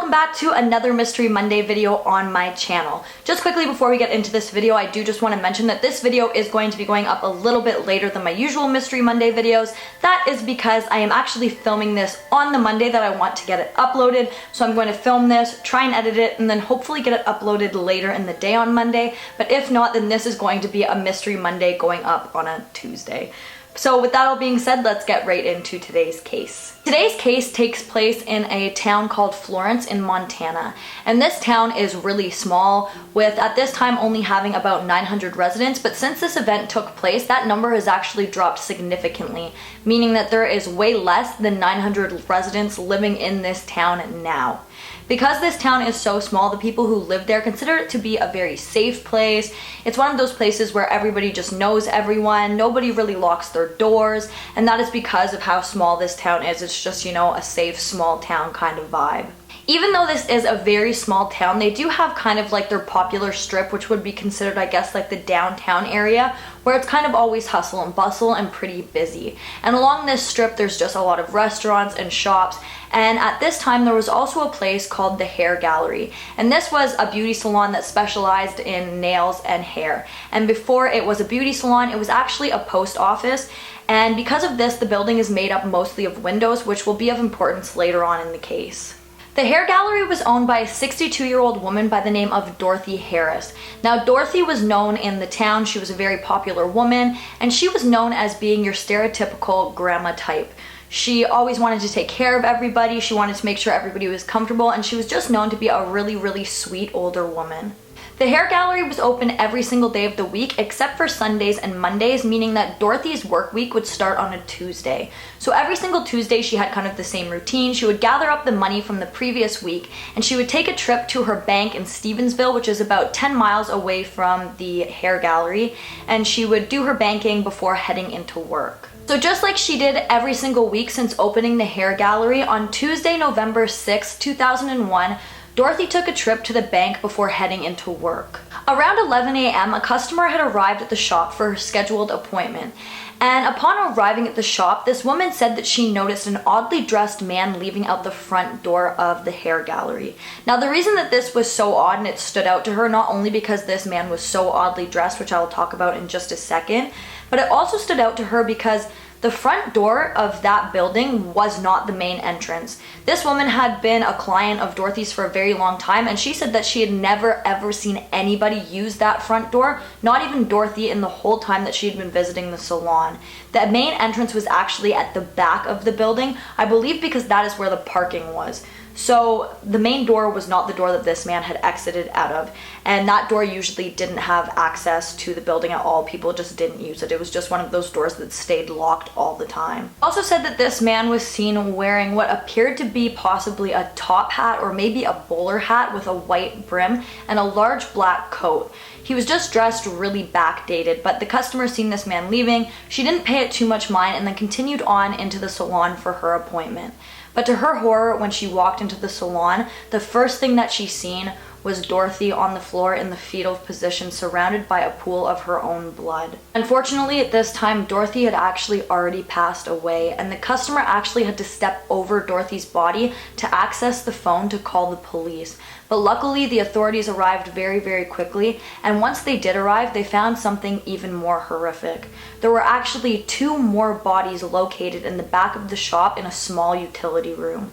welcome back to another Mystery Monday video on my channel. Just quickly before we get into this video, I do just want to mention that this video is going to be going up a little bit later than my usual Mystery Monday videos. That is because I am actually filming this on the Monday that I want to get it uploaded. So I'm going to film this, try and edit it, and then hopefully get it uploaded later in the day on Monday. But if not, then this is going to be a Mystery Monday going up on a Tuesday. So with that all being said, let's get right into today's case. Today's case takes place in a town called Florence in Montana. And this town is really small, with at this time only having about 900 residents, but since this event took place, that number has actually dropped significantly, meaning that there is way less than 900 residents living in this town now. Because this town is so small, the people who live there consider it to be a very safe place. It's one of those places where everybody just knows everyone, nobody really locks their doors, and that is because of how small this town is. It's just, you know, a safe small town kind of vibe. Even though this is a very small town, they do have kind of like their popular strip, which would be considered, I guess, like the downtown area, where it's kind of always hustle and bustle and pretty busy. And along this strip, there's just a lot of restaurants and shops. And at this time, there was also a place called the Hair Gallery. And this was a beauty salon that specialized in nails and hair. And before it was a beauty salon, it was actually a post office. And because of this, the building is made up mostly of windows, which will be of importance later on in the case. The hair gallery was owned by a 62-year-old woman by the name of Dorothy Harris. Now, Dorothy was known in the town. She was a very popular woman, and she was known as being your stereotypical grandma type. She always wanted to take care of everybody. She wanted to make sure everybody was comfortable, and she was just known to be a really, really sweet older woman. The hair gallery was open every single day of the week except for Sundays and Mondays, meaning that Dorothy's work week would start on a Tuesday. So every single Tuesday she had kind of the same routine. She would gather up the money from the previous week and she would take a trip to her bank in Stevensville, which is about 10 miles away from the hair gallery, and she would do her banking before heading into work. So just like she did every single week since opening the hair gallery, on Tuesday, November 6, 2001, Dorothy took a trip to the bank before heading into work. Around 11 a.m., a customer had arrived at the shop for her scheduled appointment. And upon arriving at the shop, this woman said that she noticed an oddly dressed man leaving out the front door of the hair gallery. Now, the reason that this was so odd and it stood out to her, not only because this man was so oddly dressed, which I'll talk about in just a second, but it also stood out to her because the front door of that building was not the main entrance. This woman had been a client of Dorothy's for a very long time, and she said that she had never ever seen anybody use that front door, not even Dorothy, in the whole time that she had been visiting the salon. The main entrance was actually at the back of the building, I believe because that is where the parking was. So the main door was not the door that this man had exited out of, and that door usually didn't have access to the building at all. People just didn't use it. It was just one of those doors that stayed locked all the time. Also said that this man was seen wearing what appeared to be possibly a top hat or maybe a bowler hat with a white brim and a large black coat. He was just dressed really backdated, but the customer seen this man leaving. She didn't pay it too much mind and then continued on into the salon for her appointment. But to her horror, when she walked into the salon, the first thing that she seen was Dorothy on the floor in the fetal position, surrounded by a pool of her own blood. Unfortunately, at this time, Dorothy had actually already passed away, and the customer actually had to step over Dorothy's body to access the phone to call the police. But luckily, the authorities arrived very, very quickly, and once they did arrive, they found something even more horrific. There were actually 2 more bodies located in the back of the shop in a small utility room.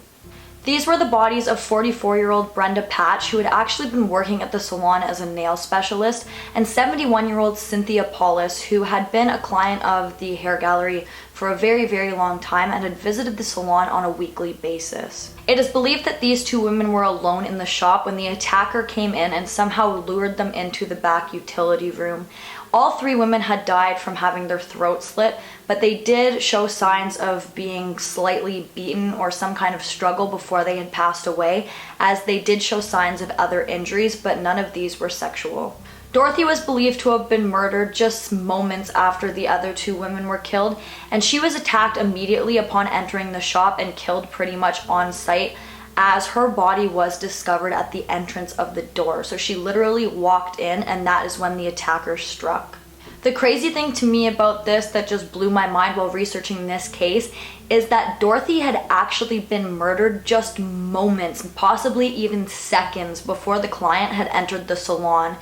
These were the bodies of 44-year-old Brenda Patch, who had actually been working at the salon as a nail specialist, and 71-year-old Cynthia Paulus, who had been a client of the hair gallery for a very, very long time and had visited the salon on a weekly basis. It is believed that these 2 women were alone in the shop when the attacker came in and somehow lured them into the back utility room. All 3 women had died from having their throats slit, but they did show signs of being slightly beaten or some kind of struggle before they had passed away, as they did show signs of other injuries, but none of these were sexual. Dorothy was believed to have been murdered just moments after the other 2 women were killed, and she was attacked immediately upon entering the shop and killed pretty much on site, as her body was discovered at the entrance of the door. So she literally walked in, and that is when the attacker struck. The crazy thing to me about this that just blew my mind while researching this case is that Dorothy had actually been murdered just moments, possibly even seconds, before the client had entered the salon.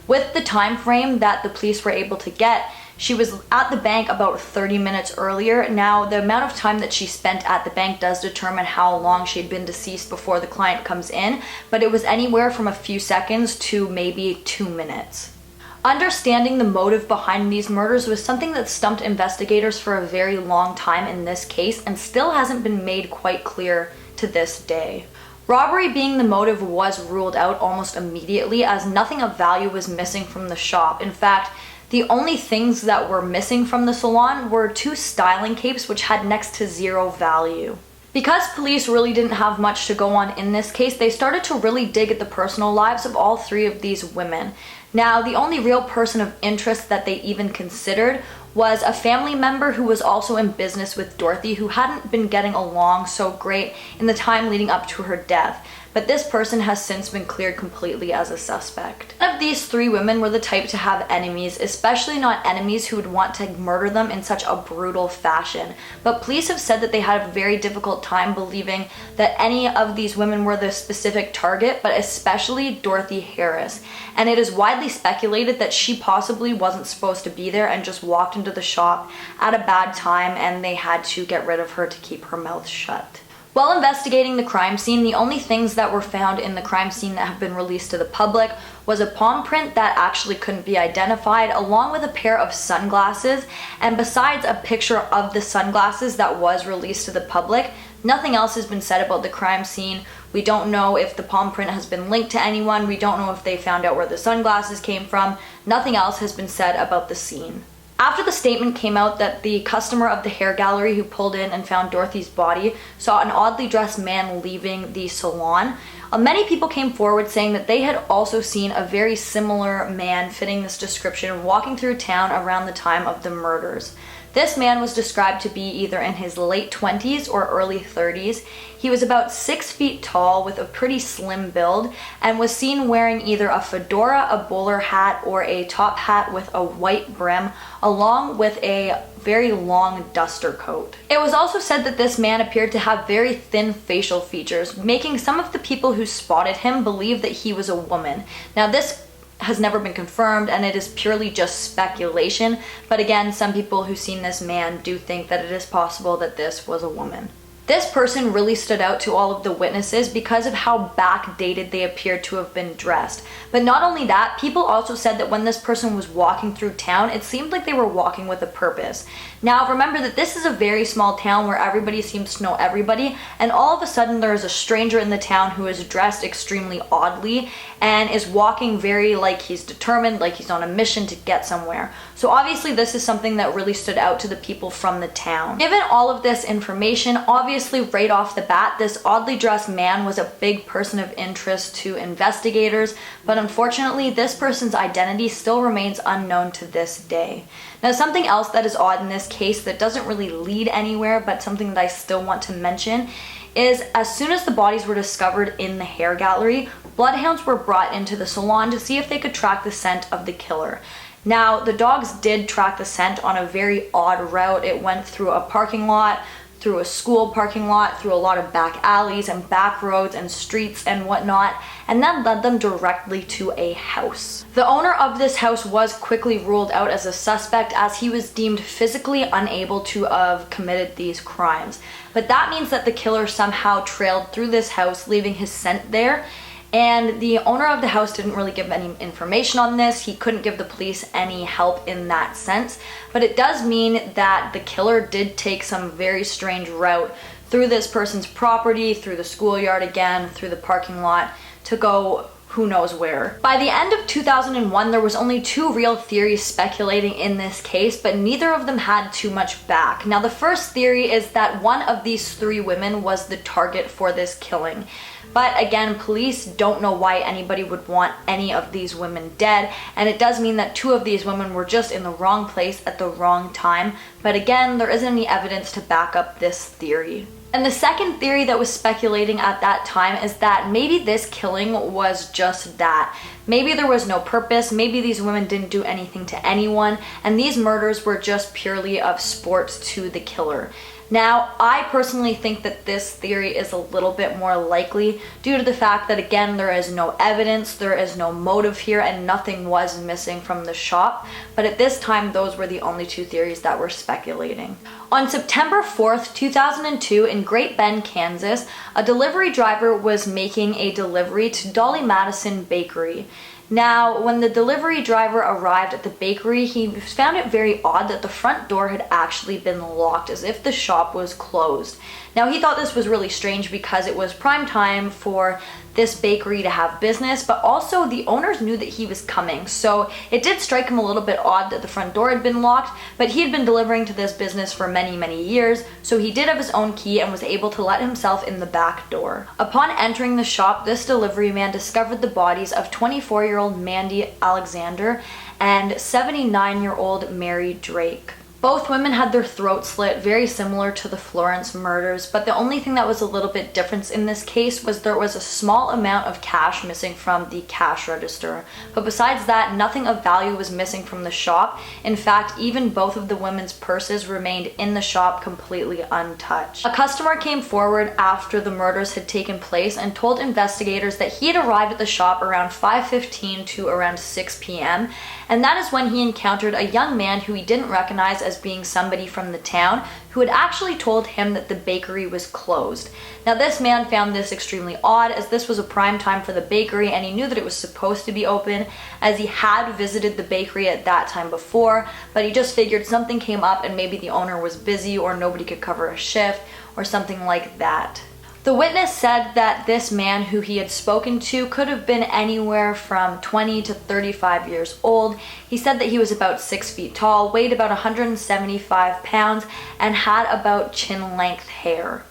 With the time frame that the police were able to get, she was at the bank about 30 minutes earlier. Now, the amount of time that she spent at the bank does determine how long she'd been deceased before the client comes in, but it was anywhere from a few seconds to maybe 2 minutes. Understanding the motive behind these murders was something that stumped investigators for a very long time in this case and still hasn't been made quite clear to this day. Robbery being the motive was ruled out almost immediately, as nothing of value was missing from the shop. In fact, the only things that were missing from the salon were 2 styling capes which had next to zero value. Because police really didn't have much to go on in this case, they started to really dig at the personal lives of all 3 of these women. Now, the only real person of interest that they even considered was a family member who was also in business with Dorothy, who hadn't been getting along so great in the time leading up to her death. But this person has since been cleared completely as a suspect. None of these 3 women were the type to have enemies, especially not enemies who would want to murder them in such a brutal fashion. But police have said that they had a very difficult time believing that any of these women were the specific target, but especially Dorothy Harris. And it is widely speculated that she possibly wasn't supposed to be there and just walked into the shop at a bad time, and they had to get rid of her to keep her mouth shut. While investigating the crime scene, the only things that were found in the crime scene that have been released to the public was a palm print that actually couldn't be identified, along with a pair of sunglasses, and besides a picture of the sunglasses that was released to the public, nothing else has been said about the crime scene. We don't know if the palm print has been linked to anyone. We don't know if they found out where the sunglasses came from. Nothing else has been said about the scene. After the statement came out that the customer of the hair gallery who pulled in and found Dorothy's body saw an oddly dressed man leaving the salon, many people came forward saying that they had also seen a very similar man fitting this description walking through town around the time of the murders. This man was described to be either in his late 20s or early 30s. He was about 6 feet tall with a pretty slim build and was seen wearing either a fedora, a bowler hat, or a top hat with a white brim, along with a very long duster coat. It was also said that this man appeared to have very thin facial features, making some of the people who spotted him believe that he was a woman. Now, this has never been confirmed and it is purely just speculation, but again, some people who've seen this man do think that it is possible that this was a woman. This person really stood out to all of the witnesses because of how backdated they appeared to have been dressed. But not only that, people also said that when this person was walking through town, it seemed like they were walking with a purpose. Now remember that this is a very small town where everybody seems to know everybody, and all of a sudden there is a stranger in the town who is dressed extremely oddly and is walking very like he's determined, like he's on a mission to get somewhere. So obviously this is something that really stood out to the people from the town. Given all of this information, obviously right off the bat, this oddly dressed man was a big person of interest to investigators, but unfortunately this person's identity still remains unknown to this day. Now, something else that is odd in this case that doesn't really lead anywhere, but something that I still want to mention, is as soon as the bodies were discovered in the hair gallery, bloodhounds were brought into the salon to see if they could track the scent of the killer. Now, the dogs did track the scent on a very odd route. It went through a parking lot, through a school parking lot, through a lot of back alleys and back roads and streets and whatnot, and that led them directly to a house. The owner of this house was quickly ruled out as a suspect, as he was deemed physically unable to have committed these crimes. But that means that the killer somehow trailed through this house, leaving his scent there. And the owner of the house didn't really give any information on this. He couldn't give the police any help in that sense. But it does mean that the killer did take some very strange route through this person's property, through the schoolyard again, through the parking lot, to go who knows where. By the end of 2001, there was only 2 real theories speculating in this case, but neither of them had too much back. Now, the first theory is that one of these 3 women was the target for this killing. But again, police don't know why anybody would want any of these women dead, and it does mean that 2 of these women were just in the wrong place at the wrong time. But again, there isn't any evidence to back up this theory. And the second theory that was speculating at that time is that maybe this killing was just that. Maybe there was no purpose, maybe these women didn't do anything to anyone, and these murders were just purely of sport to the killer. Now, I personally think that this theory is a little bit more likely due to the fact that, again, there is no evidence, there is no motive here, and nothing was missing from the shop. But at this time, those were the only two theories that were speculating. On September 4th, 2002, in Great Bend, Kansas, a delivery driver was making a delivery to Dolly Madison Bakery. Now, when the delivery driver arrived at the bakery, he found it very odd that the front door had actually been locked, as if the shop was closed. Now, he thought this was really strange because it was prime time for this bakery to have business, but also the owners knew that he was coming, so it did strike him a little bit odd that the front door had been locked, but he had been delivering to this business for many years, so he did have his own key and was able to let himself in the back door. Upon entering the shop, this delivery man discovered the bodies of 24-year-old Mandy Alexander and 79-year-old Mary Drake. Both women had their throats slit, very similar to the Florence murders, but the only thing that was a little bit different in this case was there was a small amount of cash missing from the cash register. But besides that, nothing of value was missing from the shop. In fact, even both of the women's purses remained in the shop completely untouched. A customer came forward after the murders had taken place and told investigators that he had arrived at the shop around 5:15 to around 6 p.m. And that is when he encountered a young man who he didn't recognize as being somebody from the town, who had actually told him that the bakery was closed. Now, this man found this extremely odd, as this was a prime time for the bakery and he knew that it was supposed to be open, as he had visited the bakery at that time before, but he just figured something came up and maybe the owner was busy or nobody could cover a shift or something like that. The witness said that this man who he had spoken to could have been anywhere from 20 to 35 years old. He said that he was about 6 feet tall, weighed about 175 pounds, and had about chin-length hair.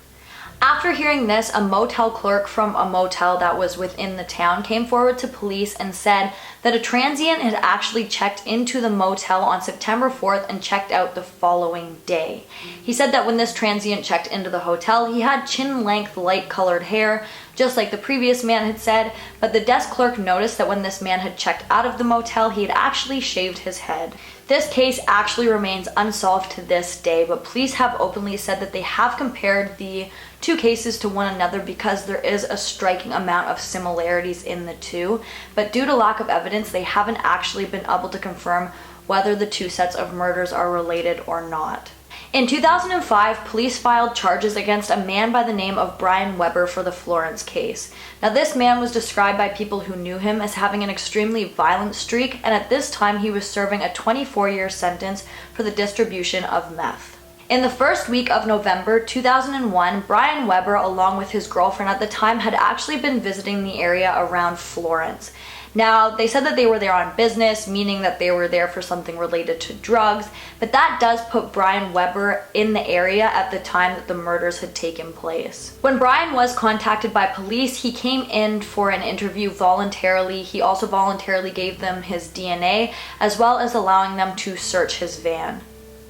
After hearing this, a motel clerk from a motel that was within the town came forward to police and said that a transient had actually checked into the motel on September 4th and checked out the following day. He said that when this transient checked into the hotel, he had chin-length light-colored hair, just like the previous man had said, but the desk clerk noticed that when this man had checked out of the motel, he had actually shaved his head. This case actually remains unsolved to this day, but police have openly said that they have compared the two cases to one another because there is a striking amount of similarities in the two, but due to lack of evidence, they haven't actually been able to confirm whether the two sets of murders are related or not. In 2005, police filed charges against a man by the name of Brian Weber for the Florence case. Now, this man was described by people who knew him as having an extremely violent streak, and at this time he was serving a 24-year sentence for the distribution of meth. In the first week of November 2001, Brian Weber, along with his girlfriend at the time, had actually been visiting the area around Florence. Now, they said that they were there on business, meaning that they were there for something related to drugs, but that does put Brian Weber in the area at the time that the murders had taken place. When Brian was contacted by police, he came in for an interview voluntarily. He also voluntarily gave them his DNA, as well as allowing them to search his van.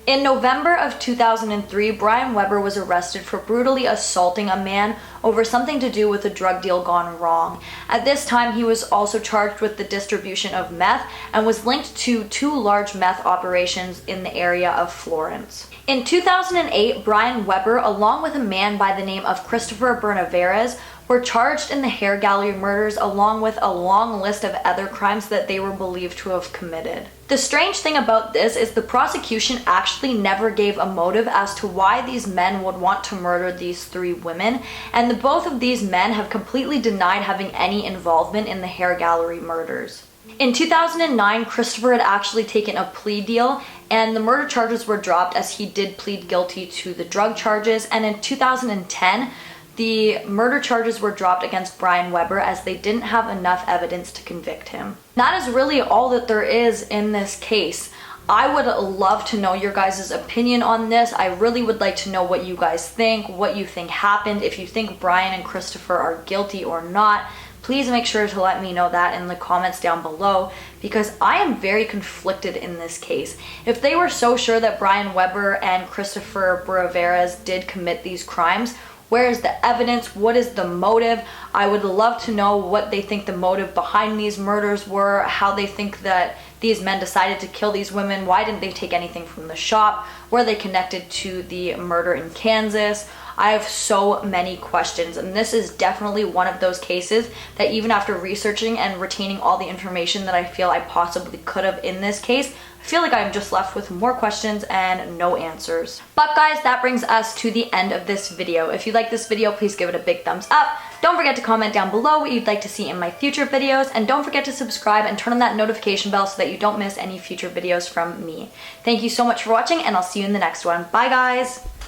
In November of 2003, Brian Weber was arrested for brutally assaulting a man over something to do with a drug deal gone wrong. At this time, he was also charged with the distribution of meth and was linked to two large meth operations in the area of Florence. In 2008, Brian Weber, along with a man by the name of Christopher Bernaveres, were charged in the hair gallery murders, along with a long list of other crimes that they were believed to have committed. The strange thing about this is the prosecution actually never gave a motive as to why these men would want to murder these three women, and both of these men have completely denied having any involvement in the hair gallery murders. In 2009, Christopher had actually taken a plea deal, and the murder charges were dropped as he did plead guilty to the drug charges, and in 2010, the murder charges were dropped against Brian Weber as they didn't have enough evidence to convict him. That is really all that there is in this case. I would love to know your guys' opinion on this. I really would like to know what you guys think, what you think happened, if you think Brian and Christopher are guilty or not. Please make sure to let me know that in the comments down below, because I am very conflicted in this case. If they were so sure that Brian Weber and Christopher Bernaveres did commit these crimes, Where is the evidence? What is the motive? I would love to know what they think the motive behind these murders were, how they think that these men decided to kill these women, why didn't they take anything from the shop, were they connected to the murder in Kansas? I have so many questions, and this is definitely one of those cases that even after researching and retaining all the information that I feel I possibly could have in this case, I feel like I'm just left with more questions and no answers. But guys, that brings us to the end of this video. If you like this video, please give it a big thumbs up. Don't forget to comment down below what you'd like to see in my future videos, and don't forget to subscribe and turn on that notification bell so that you don't miss any future videos from me. Thank you so much for watching, and I'll see you in the next one. Bye guys!